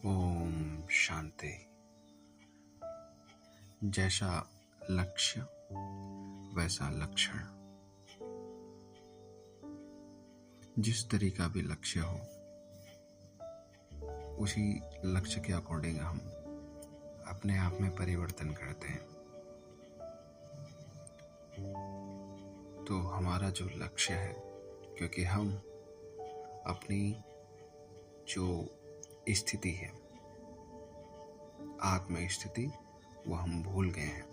ओम शांति। जैसा लक्ष्य वैसा लक्षण। जिस तरीका भी लक्ष्य हो उसी लक्ष्य के अकॉर्डिंग हम अपने आप में परिवर्तन करते हैं। तो हमारा जो लक्ष्य है, क्योंकि हम अपनी जो स्थिति है, आत्म स्थिति, वो हम भूल गए हैं।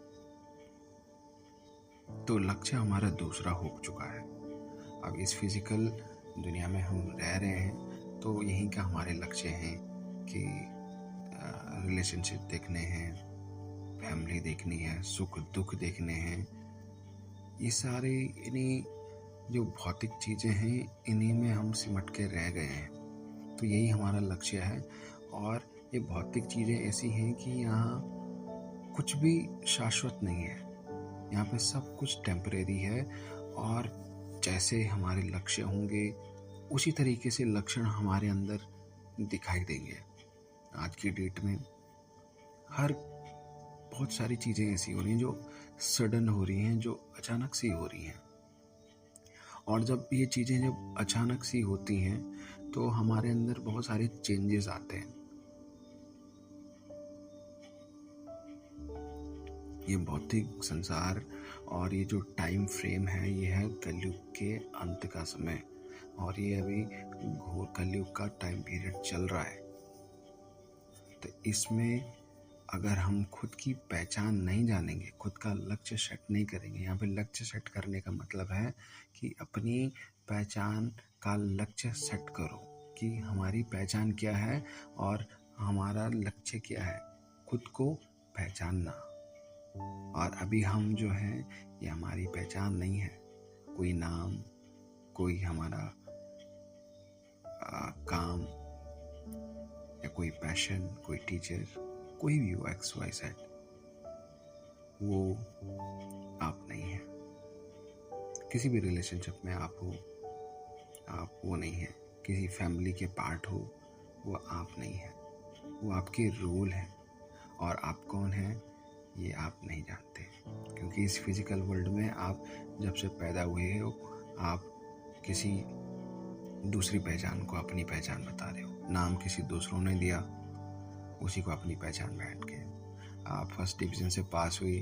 तो लक्ष्य हमारा दूसरा हो चुका है। अब इस फिजिकल दुनिया में हम रह रहे हैं, तो यहीं का हमारे लक्ष्य हैं कि रिलेशनशिप देखने हैं, फैमिली देखनी है, सुख दुख देखने हैं। ये सारे इन्हीं जो भौतिक चीज़ें हैं, इन्हीं में हम सिमट के रह गए हैं। तो यही हमारा लक्ष्य है। और ये भौतिक चीज़ें ऐसी हैं कि यहाँ कुछ भी शाश्वत नहीं है। यहाँ पे सब कुछ टेम्परेरी है। और जैसे हमारे लक्ष्य होंगे उसी तरीके से लक्षण हमारे अंदर दिखाई देंगे। आज की डेट में बहुत सारी चीज़ें ऐसी हो रही हैं जो सडन हो रही हैं, जो अचानक सी हो रही हैं। और जब ये चीज़ें जब अचानक सी होती हैं तो हमारे अंदर बहुत सारे चेंजेस आते हैं। ये भौतिक संसार और ये जो टाइम फ्रेम है, ये है कलयुग के अंत का समय। और ये अभी घोर कलयुग का टाइम पीरियड चल रहा है। तो इसमें अगर हम खुद की पहचान नहीं जानेंगे, खुद का लक्ष्य सेट नहीं करेंगे। यहाँ पे लक्ष्य सेट करने का मतलब है कि अपनी पहचान का लक्ष्य सेट करो कि हमारी पहचान क्या है और हमारा लक्ष्य क्या है। खुद को पहचानना। और अभी हम जो हैं, ये हमारी पहचान नहीं है। कोई नाम, कोई हमारा काम, या कोई पैशन, कोई टीचर, कोई भी हो, XYZ, वो आप नहीं है। किसी भी रिलेशनशिप में आप हो, आप वो नहीं है। किसी फैमिली के पार्ट हो, वो आप नहीं है। वो आपके रोल है। और आप कौन हैं ये आप नहीं जानते। क्योंकि इस फिजिकल वर्ल्ड में आप जब से पैदा हुए हो, आप किसी दूसरी पहचान को अपनी पहचान बता रहे हो। नाम किसी दूसरों ने दिया, उसी को अपनी पहचान बैठ के। आप फर्स्ट डिवीज़न से पास हुई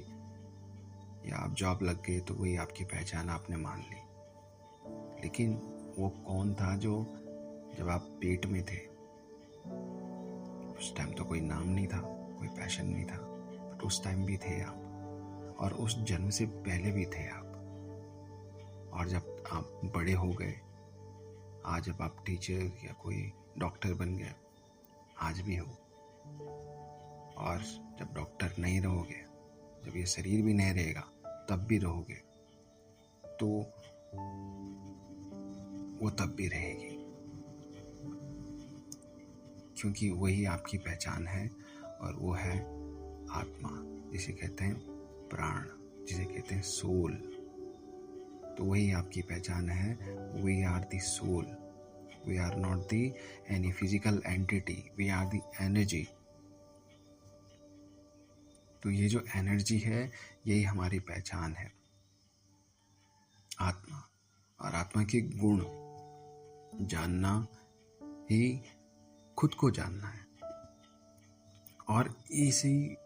या आप जॉब लग गए, तो वही आपकी पहचान आपने मान ली। लेकिन वो कौन था जो जब आप पेट में थे, उस टाइम तो कोई नाम नहीं था, कोई पैशन नहीं था, बट उस टाइम भी थे आप। और उस जन्म से पहले भी थे आप। और जब आप बड़े हो गए, आज जब आप टीचर या कोई डॉक्टर बन गए, आज भी हो। और जब डॉक्टर नहीं रहोगे, जब ये शरीर भी नहीं रहेगा, तब भी रहोगे। तो वो तब भी रहेगी, क्योंकि वही आपकी पहचान है। और वो है आत्मा, जिसे कहते हैं प्राण, जिसे कहते हैं सोल। तो वही आपकी पहचान है। We are the soul. We are not the any physical entity, we are the energy. तो ये जो एनर्जी है, यही हमारी पहचान है, आत्मा। और आत्मा के गुण जानना ही खुद को जानना है। और इसी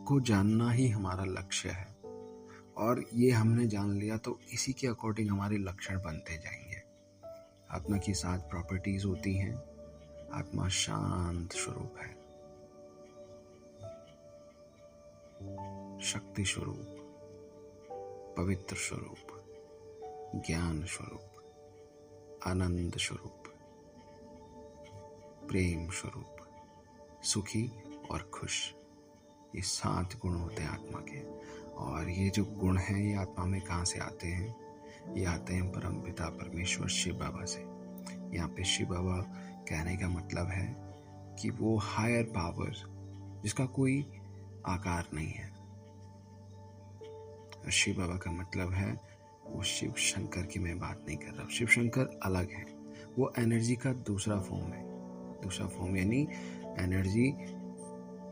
को जानना ही हमारा लक्ष्य है। और ये हमने जान लिया तो इसी के अकॉर्डिंग हमारे लक्षण बनते जाएंगे। आत्मा की 7 प्रॉपर्टीज होती हैं। आत्मा शांत स्वरूप है, शक्ति स्वरूप, पवित्र स्वरूप, ज्ञान स्वरूप, आनंद स्वरूप, प्रेम स्वरूप, सुखी और खुश। ये 7 गुण होते हैं आत्मा के। और ये जो गुण हैं, ये आत्मा में कहाँ से आते हैं? ये आते हैं परमपिता परमेश्वर शिव बाबा से। यहाँ पे शिव बाबा कहने का मतलब है कि वो हायर पावर, जिसका कोई आकार नहीं है। शिव बाबा का मतलब है वो शिव शंकर की मैं बात नहीं कर रहा। शिव शंकर अलग है, वो एनर्जी का दूसरा फॉर्म है। दूसरा फॉर्म यानी एनर्जी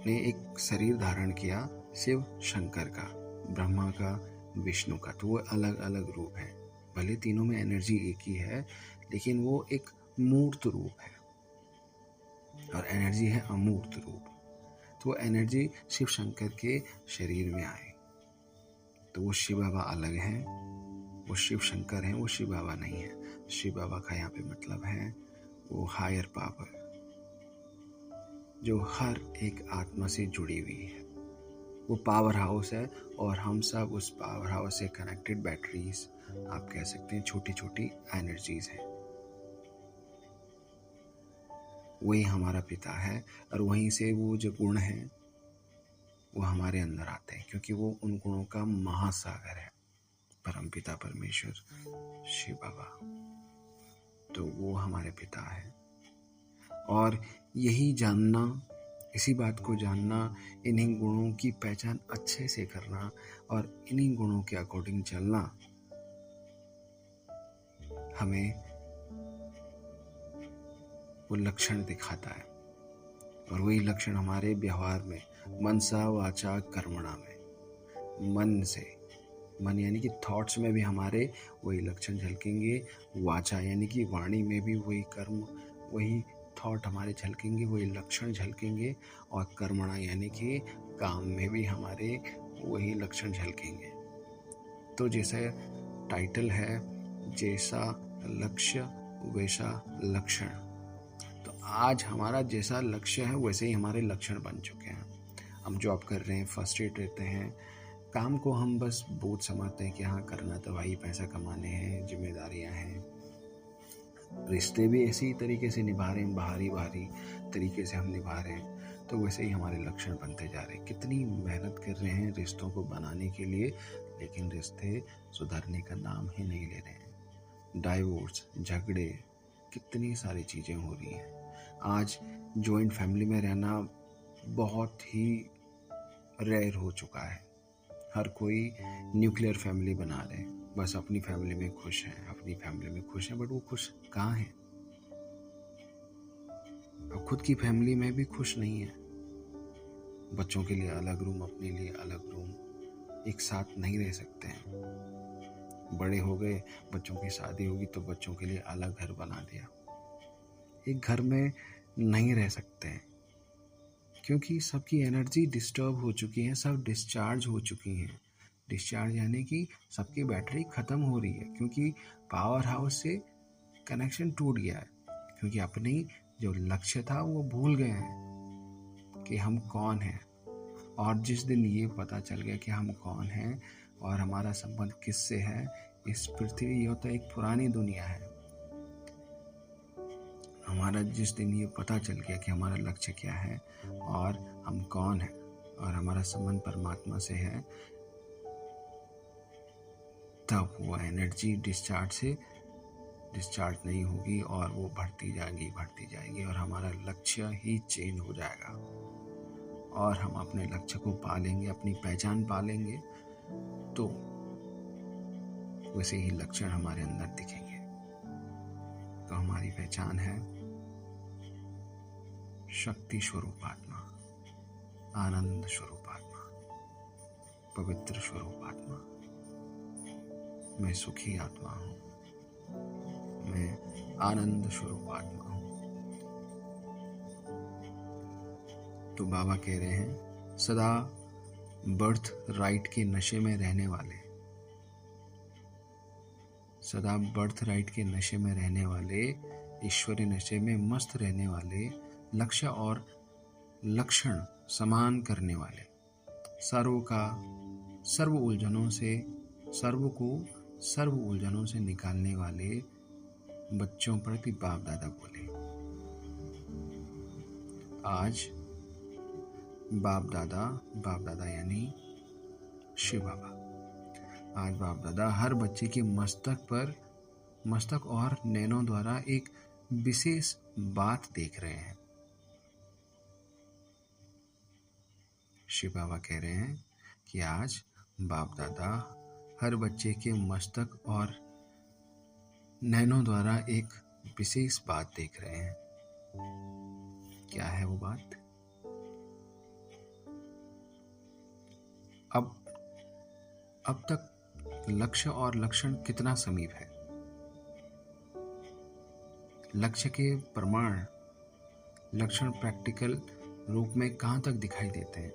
ने एक शरीर धारण किया शिव शंकर का, ब्रह्मा का, विष्णु का। तो वो अलग अलग रूप है। भले तीनों में एनर्जी एक ही है, लेकिन वो एक मूर्त रूप है और एनर्जी है अमूर्त रूप। तो वो एनर्जी शिव शंकर के शरीर में आए। तो वो शिव बाबा अलग हैं, वो शिव शंकर हैं, वो शिव बाबा नहीं है। शिव बाबा का यहाँ पे मतलब है वो हायर पावर जो हर एक आत्मा से जुड़ी हुई है। वो पावर हाउस है और हम सब उस पावर हाउस से कनेक्टेड बैटरीज, आप कह सकते हैं छोटी छोटी एनर्जीज हैं। वही हमारा पिता है और वहीं से वो जो गुण हैं वो हमारे अंदर आते हैं, क्योंकि वो उन गुणों का महासागर है, परमपिता परमेश्वर शिव बाबा। तो वो हमारे पिता है। और यही जानना, इसी बात को जानना, इन्हीं गुणों की पहचान अच्छे से करना और इन्हीं गुणों के अकॉर्डिंग चलना हमें वो लक्षण दिखाता है। और वही लक्षण हमारे व्यवहार में, मनसा वाचा कर्मणा में, मन से, मन यानी कि थॉट्स में भी हमारे वही लक्षण झलकेंगे। वाचा यानी कि वाणी में भी वही कर्म, वही थॉट हमारे झलकेंगे, वही लक्षण झलकेंगे। और कर्मणा यानी कि काम में भी हमारे वही लक्षण झलकेंगे। तो जैसा टाइटल है, जैसा लक्ष्य वैसा लक्षण। तो आज हमारा जैसा लक्ष्य है वैसे ही हमारे लक्षण बन चुके हैं। हम जॉब कर रहे हैं, फ्रस्ट्रेट रहते हैं, काम को हम बस बोझ समझते हैं कि हाँ करना तो भाई, पैसा कमाने हैं, जिम्मेदारियां हैं। रिश्ते भी इसी तरीके से निभा रहे हैं, बाहरी तरीके से हम निभा रहे हैं। तो वैसे ही हमारे लक्षण बनते जा रहे हैं। कितनी मेहनत कर रहे हैं रिश्तों को बनाने के लिए, लेकिन रिश्ते सुधरने का नाम ही नहीं ले रहे हैं। डाइवोर्स, झगड़े, कितनी सारी चीज़ें हो रही हैं। आज जॉइंट फैमिली में रहना बहुत ही रेयर हो चुका है। हर कोई न्यूक्लियर फैमिली बना रहे हैं, बस अपनी फैमिली में खुश हैं, अपनी फैमिली में खुश हैं। बट वो खुश कहाँ हैं? अब खुद की फैमिली में भी खुश नहीं है। बच्चों के लिए अलग रूम, अपने लिए अलग रूम, एक साथ नहीं रह सकते हैं। बड़े हो गए, बच्चों की शादी होगी तो बच्चों के लिए अलग घर बना दिया। एक घर में नहीं रह सकते हैं, क्योंकि सबकी एनर्जी डिस्टर्ब हो चुकी है, सब डिस्चार्ज हो चुकी हैं। डिस्चार्ज यानी कि सबकी बैटरी ख़त्म हो रही है, क्योंकि पावर हाउस से कनेक्शन टूट गया है। क्योंकि अपनी जो लक्ष्य था वो भूल गए हैं कि हम कौन हैं। और जिस दिन ये पता चल गया कि हम कौन हैं और हमारा संबंध किससे है, इस पृथ्वी, ये तो एक पुरानी दुनिया है। हमारा जिस दिन ये पता चल गया कि हमारा लक्ष्य क्या है और हम कौन हैं और हमारा संबंध परमात्मा से है, तब वो एनर्जी डिस्चार्ज नहीं होगी और वो बढ़ती जाएगी और हमारा लक्ष्य ही चेंज हो जाएगा और हम अपने लक्ष्य को पालेंगे, अपनी पहचान पालेंगे। तो वैसे ही लक्षण हमारे अंदर दिखेंगे। तो हमारी पहचान है शक्ति स्वरूप आत्मा, आनंद स्वरूप आत्मा, पवित्र स्वरूप आत्मा। मैं सुखी आत्मा हूँ, मैं आनंद स्वरूप आत्मा हूँ। तो बाबा कह रहे हैं, सदा बर्थ राइट के नशे में रहने वाले, सदा बर्थ राइट के नशे में रहने वाले, ईश्वरी नशे में मस्त रहने वाले, लक्ष्य और लक्षण समान करने वाले, सर्व उलझनों से निकालने वाले बच्चों प्रति बाप दादा बोले। आज बाप दादा यानी शिव बाबा, आज बाप दादा हर बच्चे के मस्तक और नैनों द्वारा एक विशेष बात देख रहे हैं। शिव बाबा कह रहे हैं कि आज बाप दादा हर बच्चे के मस्तक और नैनों द्वारा एक विशेष बात देख रहे हैं। क्या है वो बात? अब तक लक्ष्य और लक्षण कितना समीप है? लक्ष्य के प्रमाण लक्षण प्रैक्टिकल रूप में कहाँ तक दिखाई देते हैं?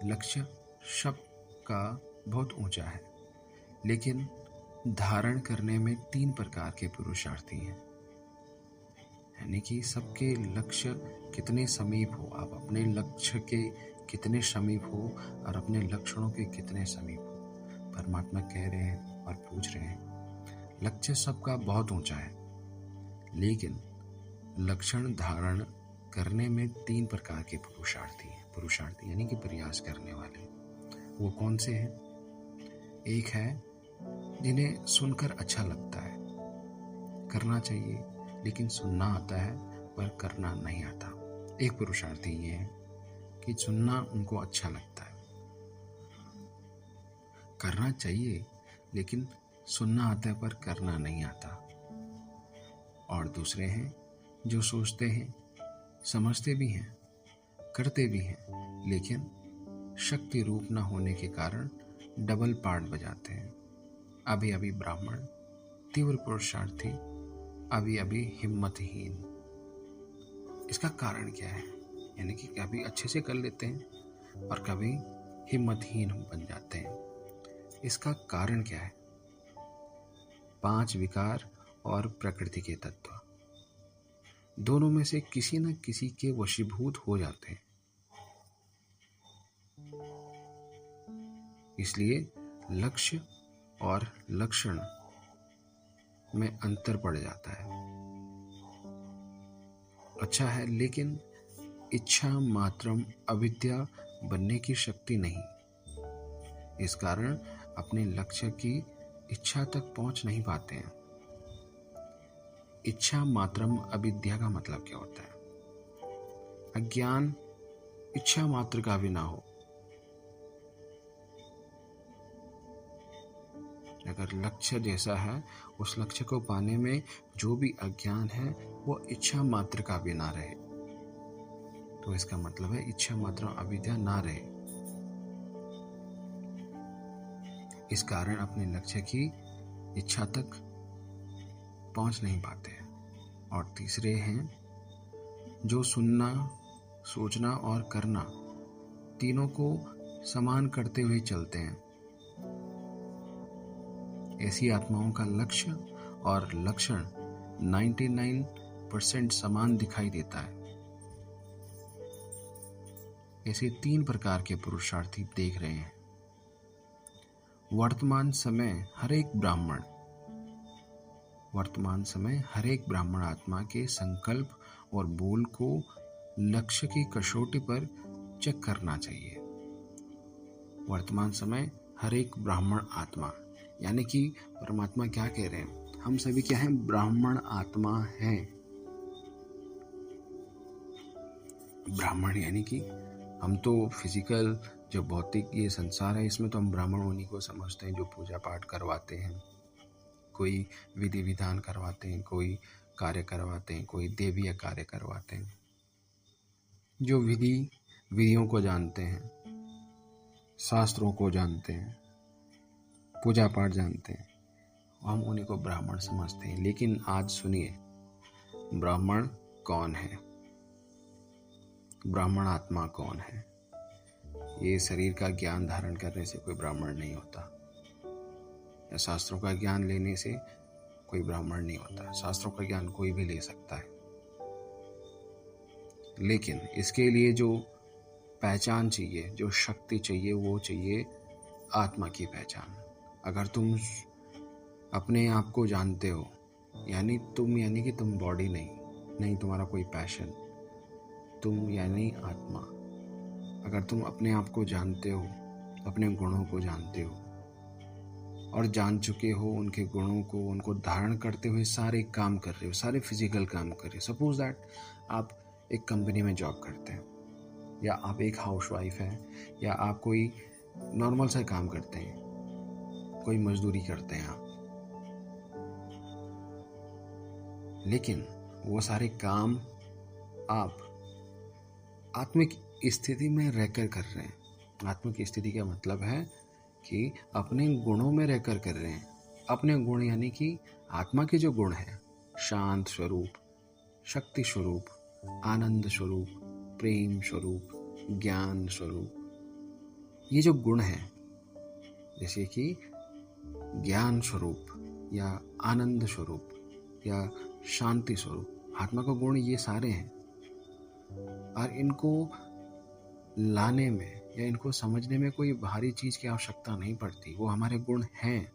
लक्ष्य शब्द का बहुत ऊंचा है, लेकिन धारण करने में 3 प्रकार के पुरुषार्थी हैं। यानी कि सबके लक्ष्य कितने समीप हो, आप अपने लक्ष्य के कितने समीप हो और अपने लक्षणों के कितने समीप हो। परमात्मा कह रहे हैं और पूछ रहे हैं, लक्ष्य सबका बहुत ऊंचा है, लेकिन लक्षण धारण करने में 3 प्रकार के पुरुषार्थी हैं। पुरुषार्थी यानी कि प्रयास करने वाले। वो कौन से हैं? एक है जिन्हें सुनकर अच्छा लगता है, करना चाहिए, लेकिन सुनना आता है पर करना नहीं आता। एक पुरुषार्थी ये है कि सुनना उनको अच्छा लगता है, करना चाहिए लेकिन सुनना आता है पर करना नहीं आता। और दूसरे हैं जो सोचते हैं, समझते भी हैं, करते भी हैं, लेकिन शक्ति रूप न होने के कारण डबल पार्ट बजाते हैं। अभी अभी ब्राह्मण, तीव्र पुरुषार्थी, अभी अभी हिम्मतहीन। इसका कारण क्या है? यानी कि कभी अच्छे से कर लेते हैं और कभी हिम्मतहीन बन जाते हैं। इसका कारण क्या है? 5 विकार और प्रकृति के तत्व, दोनों में से किसी न किसी के वशीभूत हो जाते हैं। इसलिए लक्ष्य और लक्षण में अंतर पड़ जाता है। अच्छा है, लेकिन इच्छा मात्रम अविद्या बनने की शक्ति नहीं। इस कारण अपने लक्ष्य की इच्छा तक पहुंच नहीं पाते हैं। इच्छा मात्रम अविद्या का मतलब क्या होता है? अज्ञान इच्छा मात्र का भी ना हो। अगर लक्ष्य जैसा है, उस लक्ष्य को पाने में जो भी अज्ञान है वो इच्छा मात्र का भी ना रहे, तो इसका मतलब है इच्छा मात्र अविद्या ना रहे। इस कारण अपने लक्ष्य की इच्छा तक पहुंच नहीं पाते हैं। और तीसरे हैं जो सुनना, सोचना और करना तीनों को समान करते हुए चलते हैं। ऐसी आत्माओं का लक्ष्य और लक्षण 99% समान दिखाई देता है। ऐसे 3 प्रकार के पुरुषार्थी देख रहे हैं। वर्तमान समय हर एक ब्राह्मण आत्मा के संकल्प और बोल को लक्ष्य की कसौटी पर चेक करना चाहिए। वर्तमान समय हर एक ब्राह्मण आत्मा, यानी कि परमात्मा क्या कह रहे हैं? हम सभी क्या हैं? ब्राह्मण आत्मा हैं। ब्राह्मण यानी कि हम तो फिजिकल जो भौतिक ये संसार है, इसमें तो हम ब्राह्मण उन्हीं को समझते हैं जो पूजा पाठ करवाते हैं, कोई विधि विधान करवाते हैं, कोई कार्य करवाते हैं, कोई देवीय कार्य करवाते हैं, जो विधियों को जानते हैं, शास्त्रों को जानते हैं, पूजा पाठ जानते हैं, हम उन्हीं को ब्राह्मण समझते हैं। लेकिन आज सुनिए, ब्राह्मण कौन है? ब्राह्मण आत्मा कौन है? ये शरीर का ज्ञान धारण करने से कोई ब्राह्मण नहीं होता, या शास्त्रों का ज्ञान लेने से कोई ब्राह्मण नहीं होता। शास्त्रों का ज्ञान कोई भी ले सकता है, लेकिन इसके लिए जो पहचान चाहिए, जो शक्ति चाहिए, वो चाहिए आत्मा की पहचान। अगर तुम अपने आप को जानते हो, यानी कि तुम बॉडी नहीं तुम्हारा कोई पैशन, तुम यानी आत्मा। अगर तुम अपने आप को जानते हो, अपने गुणों को जानते हो और जान चुके हो उनके गुणों को, उनको धारण करते हुए सारे काम कर रहे हो, सारे फिजिकल काम कर रहे हो। सपोज दैट आप एक कंपनी में जॉब करते हैं, या आप एक हाउसवाइफ है, या आप कोई नॉर्मल सा काम करते हैं, कोई मजदूरी करते हैं आप, लेकिन वो सारे काम आप आत्मिक स्थिति में रहकर कर रहे हैं। आत्मिक स्थिति का मतलब है कि अपने गुणों में रहकर कर रहे हैं। अपने गुण यानी कि आत्मा के जो गुण हैं, शांत स्वरूप, शक्ति स्वरूप, आनंद स्वरूप, प्रेम स्वरूप, ज्ञान स्वरूप, ये जो गुण हैं, जैसे कि ज्ञान स्वरूप या आनंद स्वरूप या शांति स्वरूप, आत्मा का गुण ये सारे हैं। और इनको लाने में या इनको समझने में कोई बाहरी चीज़ की आवश्यकता नहीं पड़ती, वो हमारे गुण हैं।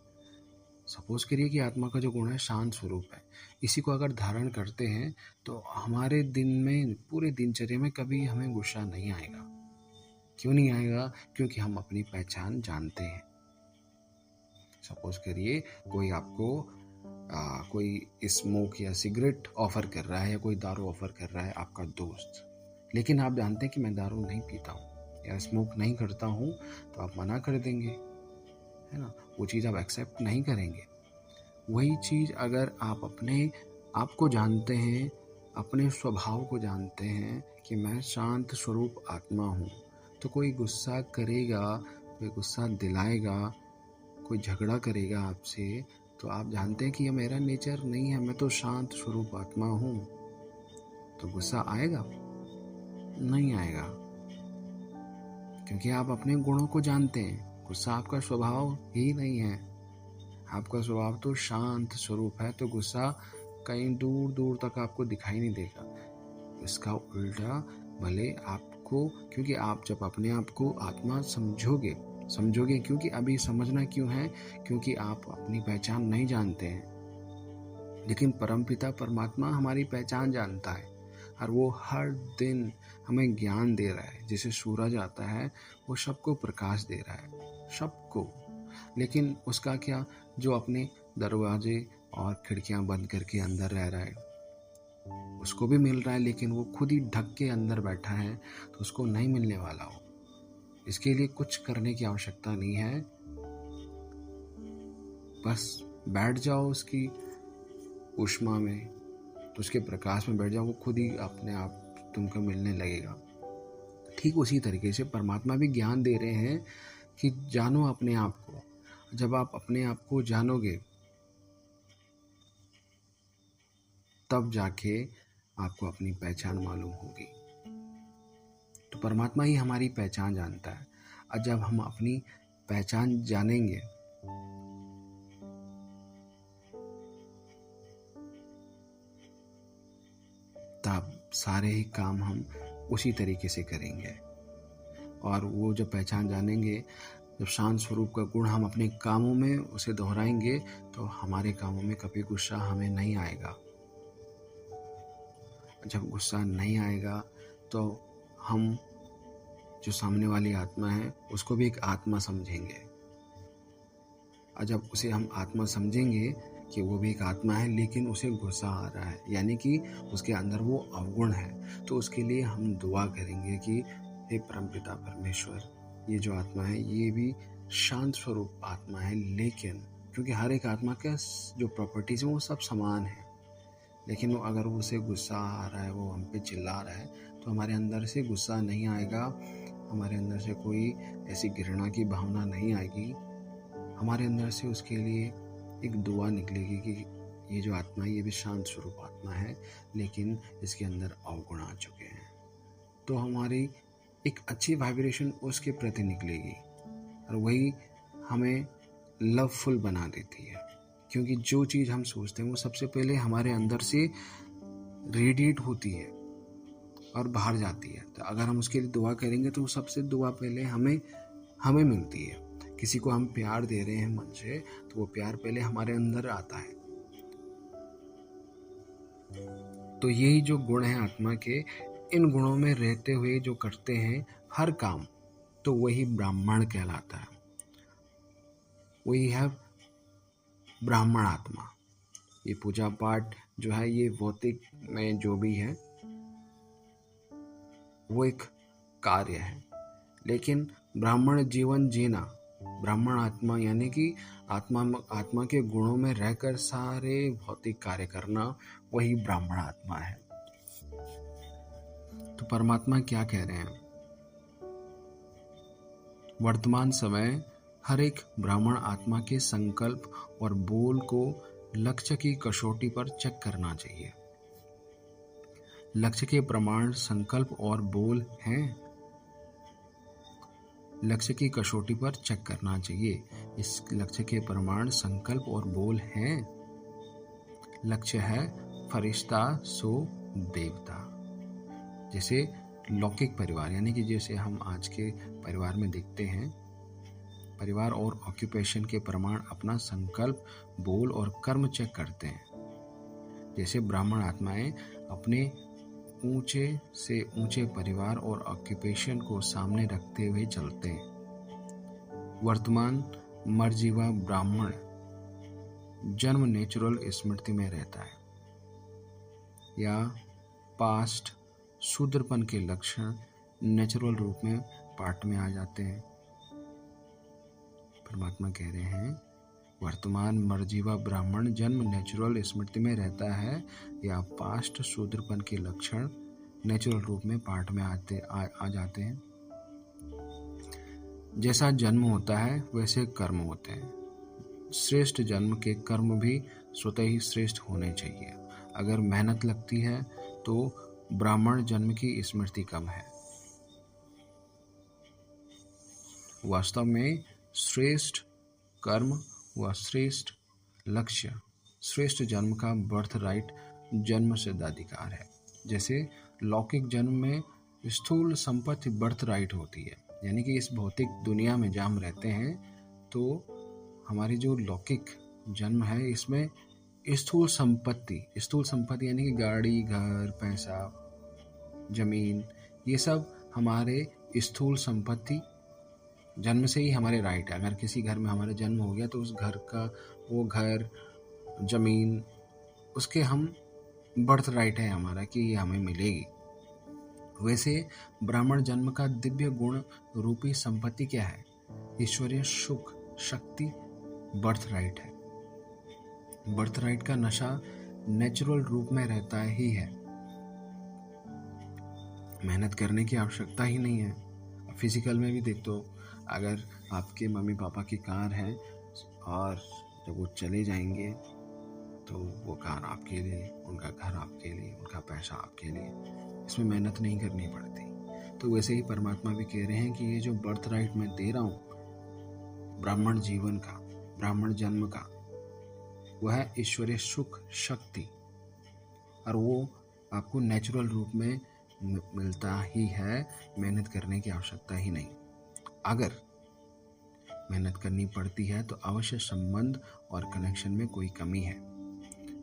सपोज करिए कि आत्मा का जो गुण है शांत स्वरूप है, इसी को अगर धारण करते हैं तो हमारे दिन में, पूरे दिनचर्या में कभी हमें गुस्सा नहीं आएगा। क्यों नहीं आएगा? क्योंकि हम अपनी पहचान जानते हैं। सपोज करिए कोई आपको कोई स्मोक या सिगरेट ऑफर कर रहा है या कोई दारू ऑफर कर रहा है, आपका दोस्त, लेकिन आप जानते हैं कि मैं दारू नहीं पीता हूँ या स्मोक नहीं करता हूँ, तो आप मना कर देंगे, है ना? वो चीज़ आप एक्सेप्ट नहीं करेंगे। वही चीज़ अगर आप अपने आप को जानते हैं, अपने स्वभाव को जानते हैं कि मैं शांत स्वरूप आत्मा हूँ, तो कोई गुस्सा करेगा, कोई गुस्सा दिलाएगा, कोई झगड़ा करेगा आपसे, तो आप जानते हैं कि ये मेरा नेचर नहीं है, मैं तो शांत स्वरूप आत्मा हूँ, तो गुस्सा आएगा? नहीं आएगा, क्योंकि आप अपने गुणों को जानते हैं। गुस्सा आपका स्वभाव ही नहीं है, आपका स्वभाव तो शांत स्वरूप है, तो गुस्सा कहीं दूर दूर तक आपको दिखाई नहीं देगा। इसका उल्टा भले आपको, क्योंकि आप जब अपने आप को आत्मा समझोगे, क्योंकि अभी समझना क्यों है? क्योंकि आप अपनी पहचान नहीं जानते हैं, लेकिन परमपिता परमात्मा हमारी पहचान जानता है और वो हर दिन हमें ज्ञान दे रहा है। जैसे सूरज आता है, वो सबको प्रकाश दे रहा है, सबको, लेकिन उसका क्या, जो अपने दरवाजे और खिड़कियां बंद करके अंदर रह रहा है, उसको भी मिल रहा है, लेकिन वो खुद ही ढक के अंदर बैठा है, तो उसको नहीं मिलने वाला हो। इसके लिए कुछ करने की आवश्यकता नहीं है, बस बैठ जाओ उसकी ऊष्मा में, तो उसके प्रकाश में बैठ जाओ, वो खुद ही अपने आप तुमको मिलने लगेगा। ठीक उसी तरीके से परमात्मा भी ज्ञान दे रहे हैं कि जानो अपने आप को। जब आप अपने आप को जानोगे, तब जाके आपको अपनी पहचान मालूम होगी। तो परमात्मा ही हमारी पहचान जानता है, और जब हम अपनी पहचान जानेंगे, तब सारे ही काम हम उसी तरीके से करेंगे। और वो जब पहचान जानेंगे, जब शांत स्वरूप का गुण हम अपने कामों में उसे दोहराएंगे, तो हमारे कामों में कभी गुस्सा हमें नहीं आएगा। जब गुस्सा नहीं आएगा, तो हम जो सामने वाली आत्मा है उसको भी एक आत्मा समझेंगे, और जब उसे हम आत्मा समझेंगे कि वो भी एक आत्मा है, लेकिन उसे गुस्सा आ रहा है, यानी कि उसके अंदर वो अवगुण है, तो उसके लिए हम दुआ करेंगे कि हे परमपिता परमेश्वर, ये जो आत्मा है ये भी शांत स्वरूप आत्मा है, लेकिन क्योंकि हर एक आत्मा के जो प्रॉपर्टीज हैं वो सब समान है, लेकिन वो अगर उसे गुस्सा आ रहा है, वो हम पे चिल्ला रहा है, तो हमारे अंदर से गुस्सा नहीं आएगा, हमारे अंदर से कोई ऐसी घृणा की भावना नहीं आएगी, हमारे अंदर से उसके लिए एक दुआ निकलेगी कि ये जो आत्मा है ये भी शांत स्वरूप आत्मा है, लेकिन इसके अंदर अवगुण आ चुके हैं। तो हमारी एक अच्छी वाइब्रेशन उसके प्रति निकलेगी, और वही हमें लवफुल बना देती है, क्योंकि जो चीज़ हम सोचते हैं वो सबसे पहले हमारे अंदर से रेडिएट होती है और बाहर जाती है। तो अगर हम उसके लिए दुआ करेंगे तो सबसे दुआ पहले हमें मिलती है। किसी को हम प्यार दे रहे हैं मन से, तो वो प्यार पहले हमारे अंदर आता है। तो यही जो गुण है आत्मा के, इन गुणों में रहते हुए जो करते हैं हर काम, तो वही ब्राह्मण कहलाता है। वही है ब्राह्मण आत्मा। ये पूजा पाठ जो है, ये भौतिक में जो भी है वो एक कार्य है, लेकिन ब्राह्मण जीवन जीना, ब्राह्मण आत्मा यानी कि आत्मा के गुणों में रहकर सारे भौतिक कार्य करना, वही ब्राह्मण आत्मा है। तो परमात्मा क्या कह रहे हैं? वर्तमान समय हर एक ब्राह्मण आत्मा के संकल्प और बोल को लक्ष्य की कसौटी पर चेक करना चाहिए। लक्ष्य के प्रमाण संकल्प और बोल हैं। लक्ष्य की कसौटी पर चेक करना चाहिए। इस लक्ष्य के प्रमाण संकल्प और बोल हैं। लक्ष्य है फरिश्ता सो देवता। जैसे लौकिक परिवार, यानी कि जैसे हम आज के परिवार में देखते हैं, परिवार और ऑक्यूपेशन के प्रमाण अपना संकल्प, बोल और कर्म चेक करते हैं। जैसे ब्राह्मण आत्माएं अपने ऊंचे से ऊंचे परिवार और ऑक्यूपेशन को सामने रखते हुए चलते हैं। वर्तमान मरजीवा ब्राह्मण जन्म नेचुरल स्मृति में रहता है या पास्ट शूद्रपन के लक्षण नेचुरल रूप में पाठ में आ जाते हैं। परमात्मा कह रहे हैं वर्तमान मरजीवा ब्राह्मण जन्म नेचुरल स्मृति में रहता है या पास्ट शूद्रपन के लक्षण नेचुरल रूप में पाठ में आ जाते हैं। जैसा जन्म होता है वैसे कर्म होते हैं। श्रेष्ठ जन्म के कर्म भी स्वतः ही श्रेष्ठ होने चाहिए। अगर मेहनत लगती है तो ब्राह्मण जन्म की स्मृति कम है। वास्तव में श्रेष्ठ कर्म व श्रेष्ठ लक्ष्य श्रेष्ठ जन्म का बर्थ राइट जन्म सिद्धाधिकार है। जैसे लौकिक जन्म में स्थूल संपत्ति बर्थ राइट होती है, यानी कि इस भौतिक दुनिया में जहाँ हम रहते हैं तो हमारी जो लौकिक जन्म है इसमें स्थूल संपत्ति यानी कि गाड़ी, घर, पैसा, जमीन, ये सब हमारे स्थूल संपत्ति जन्म से ही हमारे राइट है। अगर किसी घर में हमारा जन्म हो गया तो उस घर का वो घर, जमीन, उसके हम बर्थ राइट है हमारा कि ये हमें मिलेगी। वैसे ब्राह्मण जन्म का दिव्य गुण रूपी संपत्ति क्या है? ईश्वरीय सुख, शक्ति बर्थ राइट है। बर्थ राइट का नशा नेचुरल रूप में रहता ही है। मेहनत करने की आवश्यकता ही नहीं है। फिजिकल में भी देख दो, अगर आपके मम्मी पापा की कार है और जब वो चले जाएंगे तो वो कार आपके लिए, उनका घर आपके लिए, उनका पैसा आपके लिए, इसमें मेहनत नहीं करनी पड़ती। तो वैसे ही परमात्मा भी कह रहे हैं कि ये जो बर्थ राइट मैं दे रहा हूँ ब्राह्मण जीवन का, ब्राह्मण जन्म का, वह है ईश्वरीय सुख, शक्ति, और वो आपको नेचुरल रूप में मिलता ही है। मेहनत करने की आवश्यकता ही नहीं। अगर मेहनत करनी पड़ती है तो अवश्य संबंध और कनेक्शन में कोई कमी है।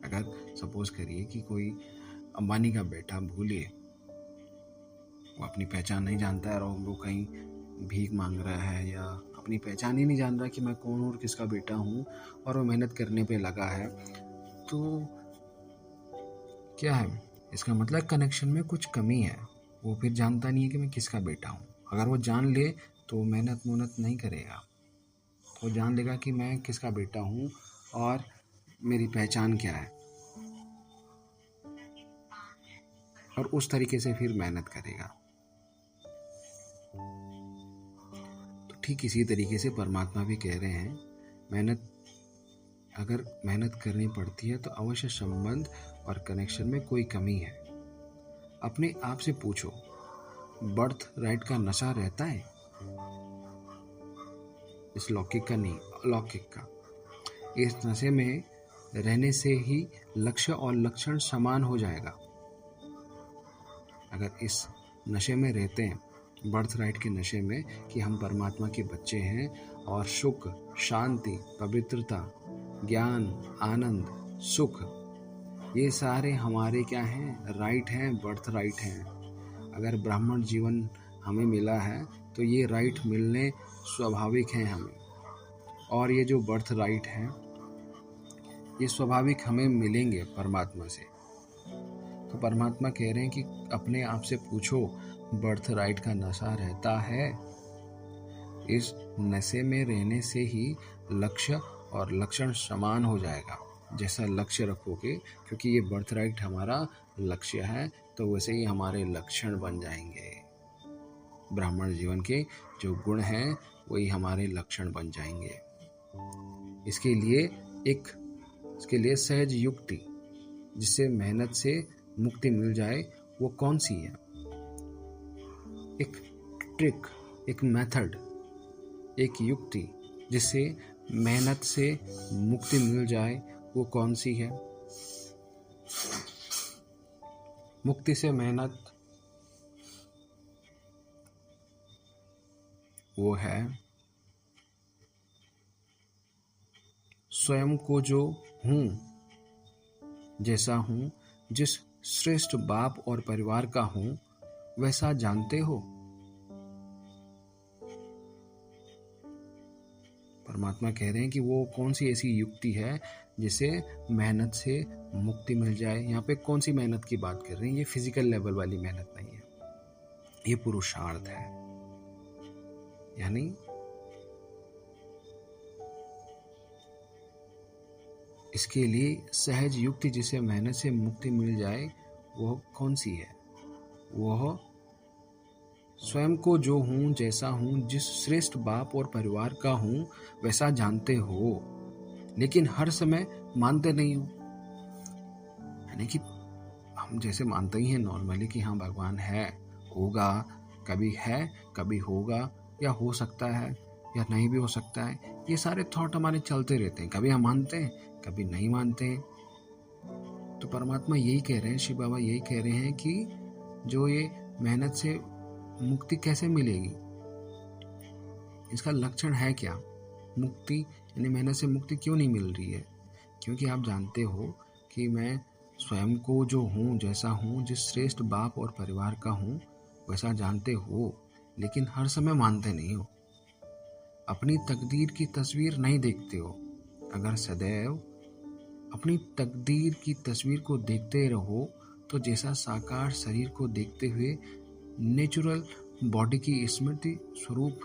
अगर सपोज करिए कि कोई अंबानी का बेटा भूलिए, वो अपनी पहचान नहीं जानता है और वो कहीं भीख मांग रहा है या अपनी पहचान ही नहीं जान रहा कि मैं कौन हूँ और किसका बेटा हूँ, और वो मेहनत करने पे लगा है, तो क्या है इसका मतलब कनेक्शन में कुछ कमी है। वो फिर जानता नहीं है कि मैं किसका बेटा हूँ। अगर वो जान ले तो मेहनत नहीं करेगा। वो जान लेगा कि मैं किसका बेटा हूँ और मेरी पहचान क्या है, और उस तरीके से फिर मेहनत करेगा। तो ठीक इसी तरीके से परमात्मा भी कह रहे हैं अगर मेहनत करनी पड़ती है तो अवश्य संबंध और कनेक्शन में कोई कमी है। अपने आप से पूछो, बर्थ राइट का नशा रहता है? इस लौकिक का नहीं, अलौकिक का। इस नशे में रहने से ही लक्ष्य और लक्षण समान हो जाएगा। अगर इस नशे में रहते हैं, बर्थ राइट के नशे में, कि हम परमात्मा के बच्चे हैं और सुख, शांति, पवित्रता, ज्ञान, आनंद, सुख, ये सारे हमारे क्या हैं? राइट हैं, बर्थ राइट हैं। अगर ब्राह्मण जीवन हमें मिला है तो ये राइट मिलने स्वाभाविक हैं हमें, और ये जो बर्थ राइट हैं ये स्वाभाविक हमें मिलेंगे परमात्मा से। तो परमात्मा कह रहे हैं कि अपने आप से पूछो, बर्थ राइट का नशा रहता है? इस नशे में रहने से ही लक्ष्य और लक्षण समान हो जाएगा। जैसा लक्ष्य रखोगे, क्योंकि ये बर्थ राइट हमारा लक्ष्य है, तो वैसे ही हमारे लक्षण बन जाएंगे। ब्राह्मण जीवन के जो गुण हैं वही हमारे लक्षण बन जाएंगे। इसके लिए सहज युक्ति जिससे मेहनत से मुक्ति मिल जाए वो कौन सी है? एक ट्रिक, एक मेथड, एक युक्ति जिससे मेहनत से मुक्ति मिल जाए वो कौन सी है? मुक्ति से मेहनत वो है स्वयं को जो हूं जैसा हूं, जिस श्रेष्ठ बाप और परिवार का हूं वैसा जानते हो। परमात्मा कह रहे हैं कि वो कौन सी ऐसी युक्ति है जिसे मेहनत से मुक्ति मिल जाए। यहाँ पे कौन सी मेहनत की बात कर रहे हैं? ये फिजिकल लेवल वाली मेहनत नहीं है, ये पुरुषार्थ है। यानी इसके लिए सहज युक्ति जिसे मेहनत से मुक्ति मिल जाए वह कौन सी है? वह स्वयं को जो हूं जैसा हूं, जिस श्रेष्ठ बाप और परिवार का हूं वैसा जानते हो, लेकिन हर समय मानते नहीं हो। यानी कि हम जैसे मानते ही हैं नॉर्मली कि हाँ भगवान है, होगा, कभी है, कभी होगा, या हो सकता है या नहीं भी हो सकता है। ये सारे थॉट हमारे चलते रहते हैं, कभी हम मानते हैं, कभी नहीं मानते हैं। तो परमात्मा यही कह रहे हैं, शिव बाबा यही कह रहे हैं कि जो ये मेहनत से मुक्ति कैसे मिलेगी, इसका लक्षण है क्या? मुक्ति यानी मेहनत से मुक्ति क्यों नहीं मिल रही है? क्योंकि आप जानते हो कि मैं स्वयं को जो हूँ जैसा हूँ, जिस श्रेष्ठ बाप और परिवार का हूँ वैसा जानते हो, लेकिन हर समय मानते नहीं हो। अपनी तकदीर की तस्वीर नहीं देखते हो। अगर सदैव अपनी तकदीर की तस्वीर को देखते रहो तो जैसा साकार शरीर को देखते हुए नेचुरल बॉडी की स्मृति स्वरूप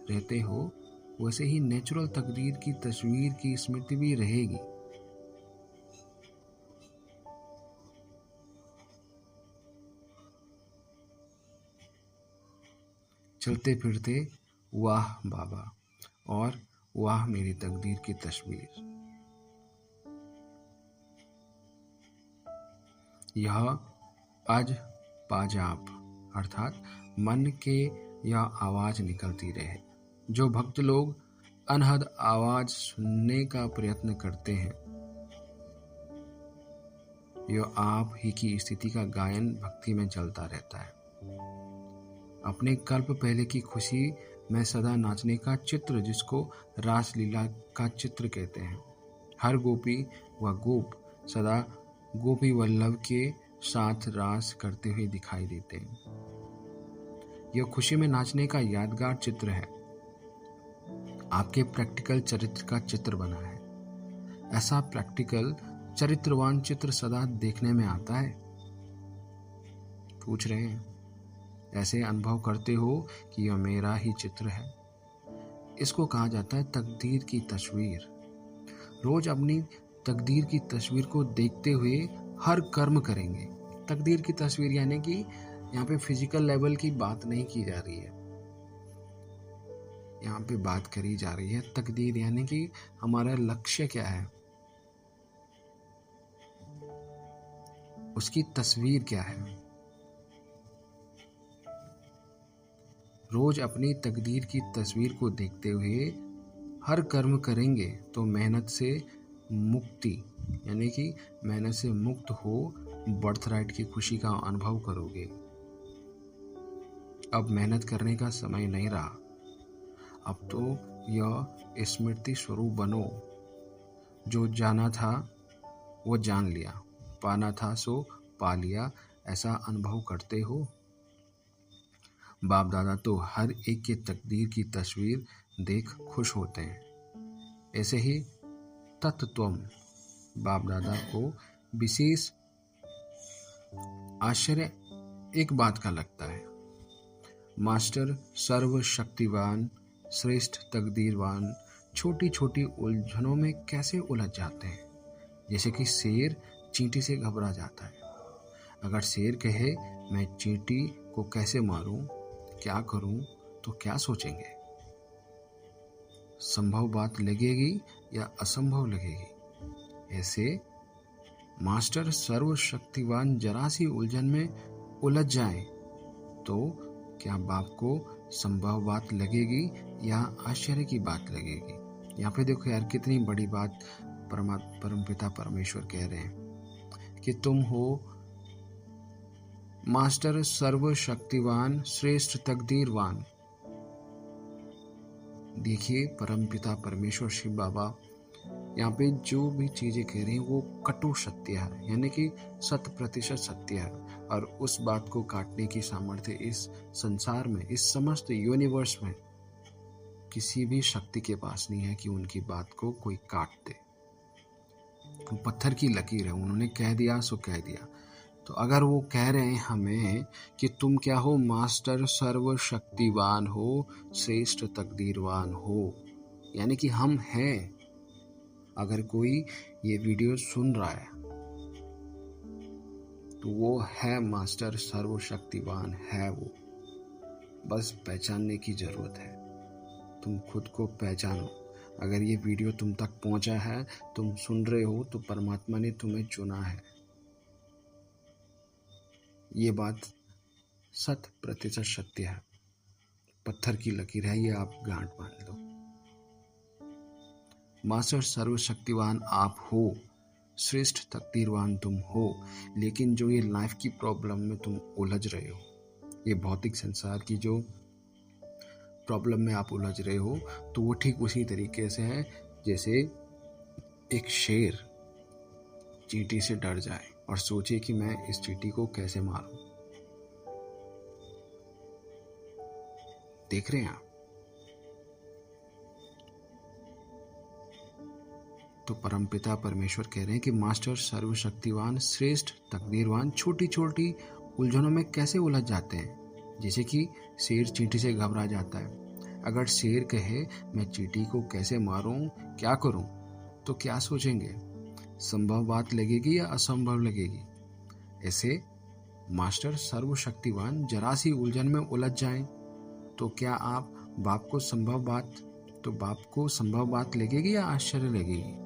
रहते हो, वैसे ही नेचुरल तकदीर की तस्वीर की स्मृति भी रहेगी। चलते फिरते वाह बाबा और वाह मेरी तकदीर की तस्वीर। यह आज पाजाब अर्थात मन के यह आवाज निकलती रहे। जो भक्त लोग अनहद आवाज सुनने का प्रयत्न करते हैं, यह आप ही की स्थिति का गायन भक्ति में चलता रहता है। अपने कल्प पहले की खुशी में सदा नाचने का चित्र, जिसको रासलीला का चित्र कहते हैं। हर गोपी व गोप सदा गोपी वल्लभ के साथ रास करते हुए दिखाई देते हैं। यह खुशी में नाचने का यादगार चित्र है, आपके प्रैक्टिकल चरित्र का चित्र बना है। ऐसा प्रैक्टिकल चरित्रवान चित्र सदा देखने में आता है। पूछ रहे हैं, ऐसे अनुभव करते हो कि यह मेरा ही चित्र है। इसको कहा जाता है तकदीर की तस्वीर। रोज अपनी तकदीर की तस्वीर को देखते हुए हर कर्म करेंगे। तकदीर की तस्वीर यानी कि यहाँ पे फिजिकल लेवल की बात नहीं की जा रही है, यहाँ पे बात करी जा रही है तकदीर यानी कि हमारा लक्ष्य क्या है, उसकी तस्वीर क्या है। रोज अपनी तकदीर की तस्वीर को देखते हुए हर कर्म करेंगे तो मेहनत से मुक्ति यानी कि मेहनत से मुक्त हो बर्थ राइट की खुशी का अनुभव करोगे। अब मेहनत करने का समय नहीं रहा, अब तो यह स्मृति स्वरूप बनो। जो जाना था वो जान लिया, पाना था सो पा लिया, ऐसा अनुभव करते हो। बाप दादा तो हर एक की तकदीर की तस्वीर देख खुश होते हैं। ऐसे ही तत्त्वम बाप दादा को विशेष आश्चर्य एक बात का लगता है, मास्टर सर्वशक्तिवान श्रेष्ठ तकदीरवान छोटी छोटी उलझनों में कैसे उलझ जाते हैं, जैसे कि शेर चींटी से घबरा जाता है। अगर शेर कहे मैं चींटी को कैसे मारूं, क्या करूं, तो क्या सोचेंगे? संभव बात लगेगी या असंभव लगेगी? ऐसे मास्टर सर्वशक्तिवान जरा सी उलझन में उलझ जाए तो क्या बाप को संभव बात लगेगी या आश्चर्य की बात लगेगी? यहाँ पे देखो यार, कितनी बड़ी बात परमपिता परमेश्वर कह रहे हैं कि तुम हो मास्टर सर्वशक्तिवान श्रेष्ठ तकदीरवान। देखिए, परमपिता परमेश्वर शिव बाबा यहाँ पे जो भी चीजें कह रहे हैं वो कटु सत्य है, यानी कि 100% सत्य है। और उस बात को काटने की सामर्थ्य इस संसार में, इस समस्त यूनिवर्स में किसी भी शक्ति के पास नहीं है कि उनकी बात को कोई काट दे। पत्थर की लकीर है, उन्होंने कह दिया सो कह दिया। तो अगर वो कह रहे हैं हमें कि तुम क्या हो, मास्टर सर्वशक्तिवान हो, श्रेष्ठ तकदीरवान हो, यानी कि हम हैं। अगर कोई ये वीडियो सुन रहा है तो वो है मास्टर सर्वशक्तिवान है। वो बस पहचानने की जरूरत है। तुम खुद को पहचानो। अगर ये वीडियो तुम तक पहुंचा है, तुम सुन रहे हो, तो परमात्मा ने तुम्हें चुना है। ये बात 100% सत्य है। पत्थर की लकीर है, ये आप गांठ बांध लो। मास्टर सर्वशक्तिवान आप हो, श्रेष्ठ तकदीरवान तुम हो, लेकिन जो ये लाइफ की प्रॉब्लम में तुम उलझ रहे हो, ये भौतिक संसार की जो प्रॉब्लम में आप उलझ रहे हो, तो वो ठीक उसी तरीके से है जैसे एक शेर चींटी से डर जाए और सोचे कि मैं इस चींटी को कैसे मारूं। देख रहे हैं आप? तो परमपिता परमेश्वर कह रहे हैं कि मास्टर सर्वशक्तिवान श्रेष्ठ तकदीरवान छोटी छोटी उलझनों में कैसे उलझ जाते हैं, जैसे कि शेर चींटी से घबरा जाता है। अगर शेर कहे मैं चींटी को कैसे मारूं, क्या करूं, तो क्या सोचेंगे? संभव बात लगेगी या असंभव लगेगी? ऐसे मास्टर सर्वशक्तिवान जरा सी उलझन में उलझ जाएं तो क्या आप बाप को संभव बात लगेगी या आश्चर्य लगेगी?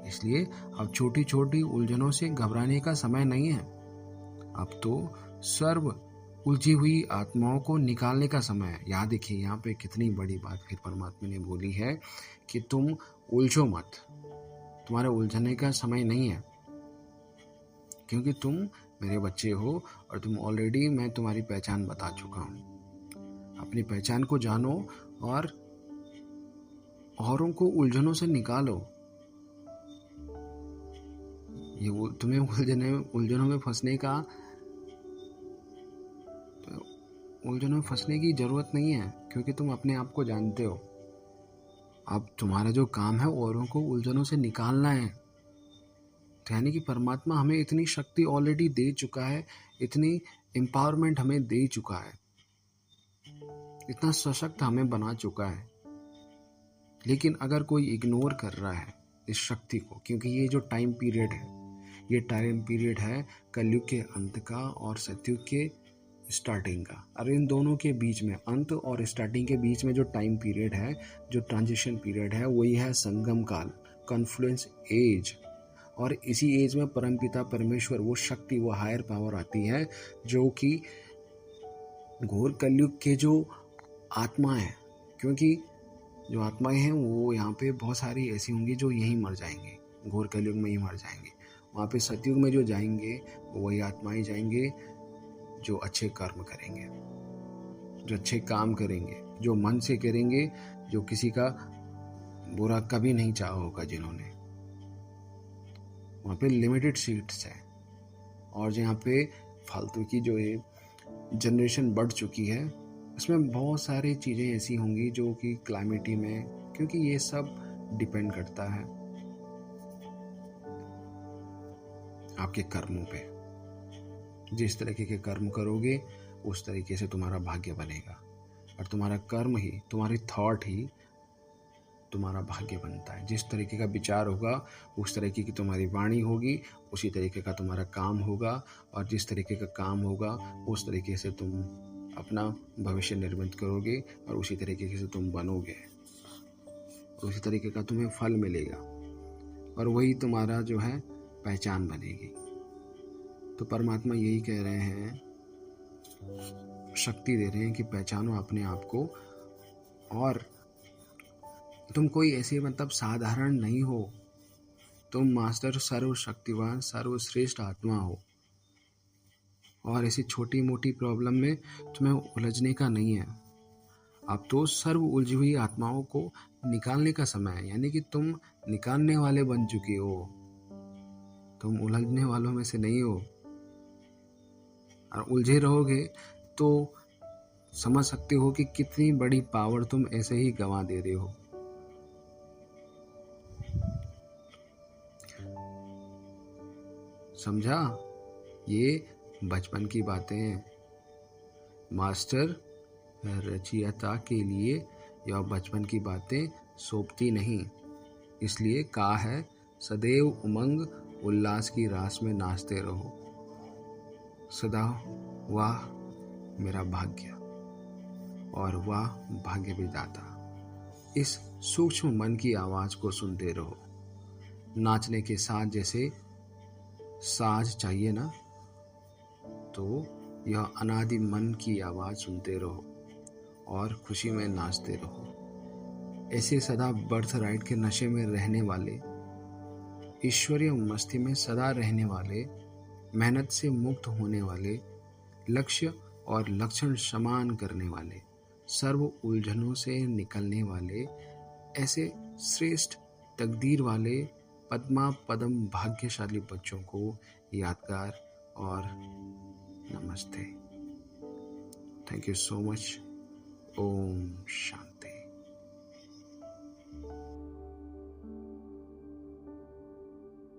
इसलिए अब छोटी छोटी उलझनों से घबराने का समय नहीं है। अब तो सर्व उलझी हुई आत्माओं को निकालने का समय है। याद देखिए, यहाँ पे कितनी बड़ी बात फिर परमात्मा ने बोली है कि तुम उलझो मत, तुम्हारे उलझने का समय नहीं है, क्योंकि तुम मेरे बच्चे हो और तुम ऑलरेडी, मैं तुम्हारी पहचान बता चुका हूँ। अपनी पहचान को जानो और औरों को उलझनों से निकालो। ये तुम्हें उलझनों में फंसने की जरूरत नहीं है, क्योंकि तुम अपने आप को जानते हो। अब तुम्हारा जो काम है औरों को उलझनों से निकालना है। तो यानी कि परमात्मा हमें इतनी शक्ति ऑलरेडी दे चुका है, इतनी एम्पावरमेंट हमें दे चुका है, इतना सशक्त हमें बना चुका है। लेकिन अगर कोई इग्नोर कर रहा है इस शक्ति को, क्योंकि ये जो टाइम पीरियड है, ये टाइम पीरियड है कलयुग के अंत का और सतयुग के स्टार्टिंग का। और इन दोनों के बीच में, अंत और स्टार्टिंग के बीच में जो टाइम पीरियड है, जो ट्रांजिशन पीरियड है, वही है संगम काल, कॉन्फ्लुएंस एज। और इसी एज में परमपिता परमेश्वर, वो शक्ति, वो हायर पावर आती है जो कि घोर कलयुग के जो आत्मा है, क्योंकि जो आत्माएं हैं वो यहाँ पे बहुत सारी ऐसी होंगी जो यहीं मर जाएंगे, घोर कलयुग में ही मर जाएंगे। वहाँ पे सतयुग में जो जाएंगे वो वही आत्माएं जाएंगे जो अच्छे कर्म करेंगे, जो अच्छे काम करेंगे, जो मन से करेंगे, जो किसी का बुरा कभी नहीं चाहा होगा जिन्होंने। वहाँ पे लिमिटेड सीट्स है। और जहाँ पे फालतू की जो ये जनरेशन बढ़ चुकी है, उसमें बहुत सारी चीज़ें ऐसी होंगी जो कि क्लाइमेटी में, क्योंकि ये सब डिपेंड करता है आपके कर्मों पे। जिस तरीके के कर्म करोगे उस तरीके से तुम्हारा भाग्य बनेगा। और तुम्हारा कर्म ही, तुम्हारी थॉट ही तुम्हारा भाग्य बनता है। जिस तरीके का विचार होगा उस तरीके की तुम्हारी वाणी होगी, उसी तरीके का तुम्हारा काम होगा, और जिस तरीके का काम होगा उस तरीके से तुम अपना भविष्य निर्मित करोगे और उसी तरीके से तुम बनोगे, उसी तरीके का तुम्हें फल मिलेगा और वही तुम्हारा जो है पहचान बनेगी। तो परमात्मा यही कह रहे हैं, शक्ति दे रहे हैं कि पहचानो अपने आप को, और तुम कोई ऐसे मतलब साधारण नहीं हो, तुम मास्टर सर्वशक्तिवान सर्वश्रेष्ठ आत्मा हो, और ऐसी छोटी मोटी प्रॉब्लम में तुम्हें उलझने का नहीं है। अब तो सर्व उलझी हुई आत्माओं को निकालने का समय है, यानी कि तुम निकालने वाले बन चुके हो, तुम उलझने वालों में से नहीं हो। और उलझे रहोगे तो समझ सकते हो कि कितनी बड़ी पावर तुम ऐसे ही गंवा दे रहे हो। समझा? ये बचपन की बातें हैं। मास्टर रचयिता के लिए यह बचपन की बातें सोपती नहीं, इसलिए कहा है सदैव उमंग उल्लास की रास में नाचते रहो। सदा वाह मेरा भाग्य और वाह भाग्य विधाता, इस सूक्ष्म मन की आवाज को सुनते रहो। नाचने के साथ जैसे साज चाहिए ना, तो यह अनादि मन की आवाज सुनते रहो और खुशी में नाचते रहो। ऐसे सदा बर्थ राइट के नशे में रहने वाले, ईश्वरीय मस्ती में सदा रहने वाले, मेहनत से मुक्त होने वाले, लक्ष्य और लक्षण समान करने वाले, सर्व उलझनों से निकलने वाले, ऐसे श्रेष्ठ तकदीर वाले पद्मा पदम भाग्यशाली बच्चों को यादगार और नमस्ते। Thank you so much. ओम शांति।